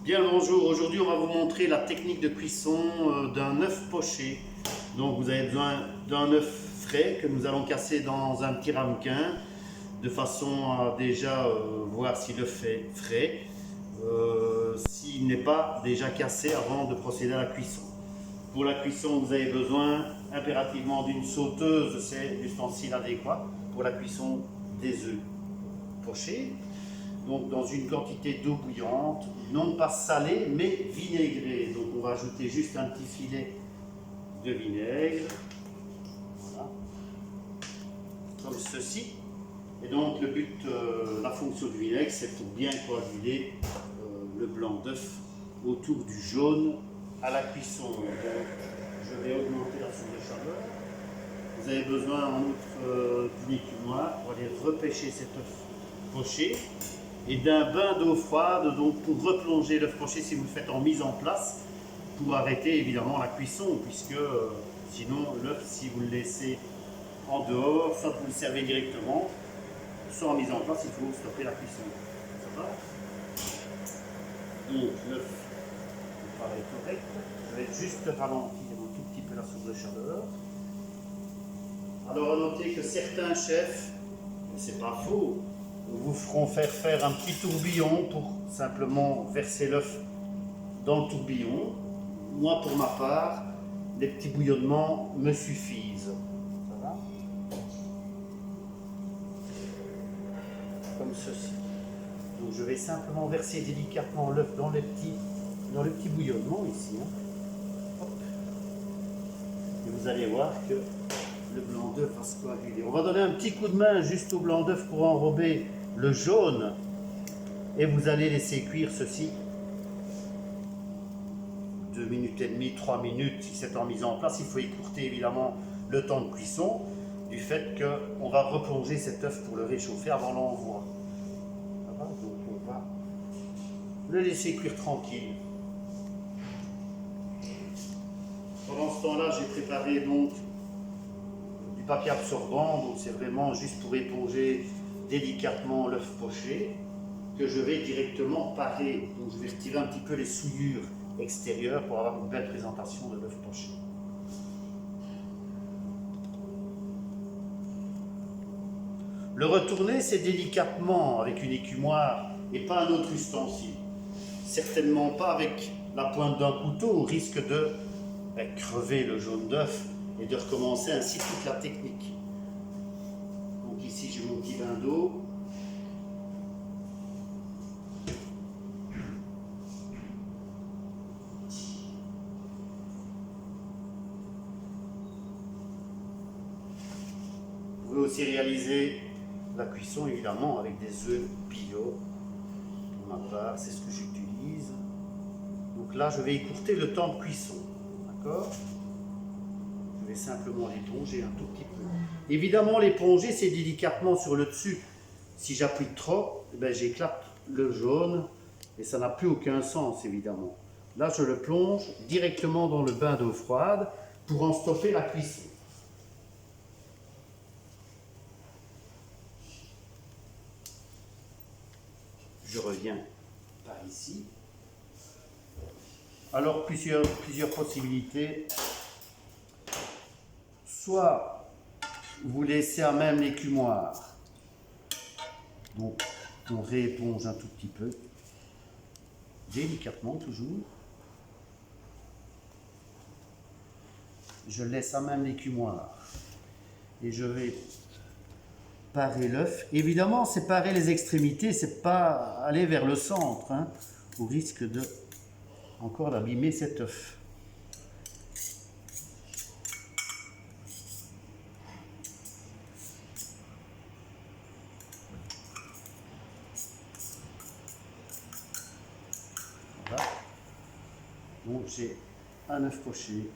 Bien le bonjour, aujourd'hui on va vous montrer la technique de cuisson d'un œuf poché. Donc vous avez besoin d'un œuf frais que nous allons casser dans un petit ramequin de façon à déjà voir si l'œuf est frais, s'il n'est pas déjà cassé avant de procéder à la cuisson. Pour la cuisson vous avez besoin impérativement d'une sauteuse, c'est l'ustensile adéquat pour la cuisson des œufs pochés. Donc dans une quantité d'eau bouillante, non pas salée mais vinaigrée. Donc on va ajouter juste un petit filet de vinaigre, voilà, comme ceci. Et donc le but, la fonction du vinaigre, c'est pour bien coaguler le blanc d'œuf autour du jaune à la cuisson. Donc je vais augmenter la source de chaleur. Vous avez besoin en outre d'une écumoire pour aller repêcher cet œuf poché et d'un bain d'eau froide, donc pour replonger l'œuf poché si vous le faites en mise en place, pour arrêter évidemment la cuisson, puisque sinon l'œuf, si vous le laissez en dehors, soit vous le servez directement, soit en mise en place, il faut stopper la cuisson. Ça va? Donc l'œuf me paraît correct. Je vais juste ralentir un tout petit peu la source de chaleur. Alors à noter que certains chefs, et c'est pas faux, vous feront faire un petit tourbillon pour simplement verser l'œuf dans le tourbillon. Moi, pour ma part, les petits bouillonnements me suffisent. Ça va? Comme ceci. Donc je vais simplement verser délicatement l'œuf dans le petit bouillonnement ici. Hein. Hop. Et vous allez voir que le blanc d'œuf va se coaguler. On va donner un petit coup de main juste au blanc d'œuf pour enrober le jaune et vous allez laisser cuire ceci 2 minutes et demie, 3 minutes si c'est en mise en place. Il faut écourter évidemment le temps de cuisson du fait qu'on va replonger cet œuf pour le réchauffer avant l'envoi. Donc on va le laisser cuire tranquille. Pendant ce temps-là, j'ai préparé donc du papier absorbant, donc c'est vraiment juste pour éponger délicatement l'œuf poché que je vais directement parer. Donc je vais retirer un petit peu les souillures extérieures pour avoir une belle présentation de l'œuf poché. Le retourner, c'est délicatement avec une écumoire et pas un autre ustensile. Certainement pas avec la pointe d'un couteau au risque de crever le jaune d'œuf et de recommencer ainsi toute la technique. Donc ici j'ai mon petit bain d'eau. Vous pouvez aussi réaliser la cuisson évidemment avec des œufs bio. Pour ma part, c'est ce que j'utilise. Donc là, je vais écourter le temps de cuisson. D'accord ? Je vais simplement l'éponger un tout petit peu. Évidemment, l'éponger, c'est délicatement sur le dessus. Si j'appuie trop, j'éclate le jaune et ça n'a plus aucun sens, évidemment. Là, je le plonge directement dans le bain d'eau froide pour en stopper la cuisson. Je reviens par ici. Alors, plusieurs possibilités. Soit vous laissez à même l'écumoire, donc on rééponge un tout petit peu, délicatement toujours. Je laisse à même l'écumoire et je vais parer l'œuf. Évidemment, c'est parer les extrémités, c'est pas aller vers le centre, hein, au risque de encore d'abîmer cet œuf. Voilà. Donc j'ai un œuf poché